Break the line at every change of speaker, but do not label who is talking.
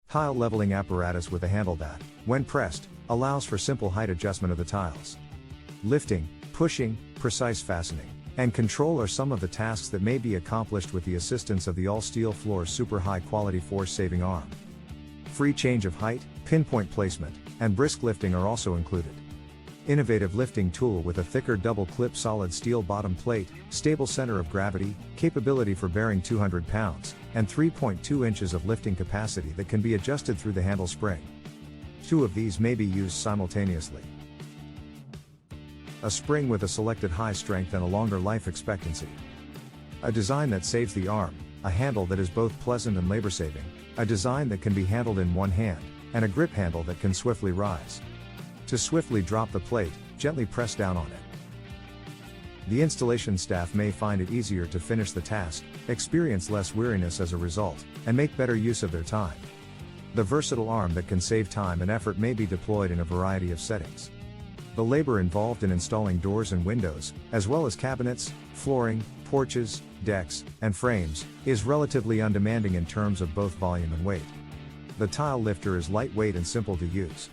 Tile leveling apparatus with a handle that, when pressed, allows for simple height adjustment of the tiles. Lifting, pushing, precise fastening, and control are some of the tasks that may be accomplished with the assistance of the all-steel floor super high-quality force-saving arm. Free change of height, pinpoint placement, and brisk lifting are also included. Innovative lifting tool with a thicker double-clip solid steel bottom plate, stable center of gravity, capability for bearing 200 pounds, and 3.2 inches of lifting capacity that can be adjusted through the handle spring. Two of these may be used simultaneously. A spring with a selected high strength and a longer life expectancy. A design that saves the arm, a handle that is both pleasant and labor-saving, a design that can be handled in one hand, and a grip handle that can swiftly rise. To swiftly drop the plate, gently press down on it. The installation staff may find it easier to finish the task, experience less weariness as a result, and make better use of their time. The versatile arm that can save time and effort may be deployed in a variety of settings. The labor involved in installing doors and windows, as well as cabinets, flooring, porches, decks, and frames, is relatively undemanding in terms of both volume and weight. The tile lifter is lightweight and simple to use.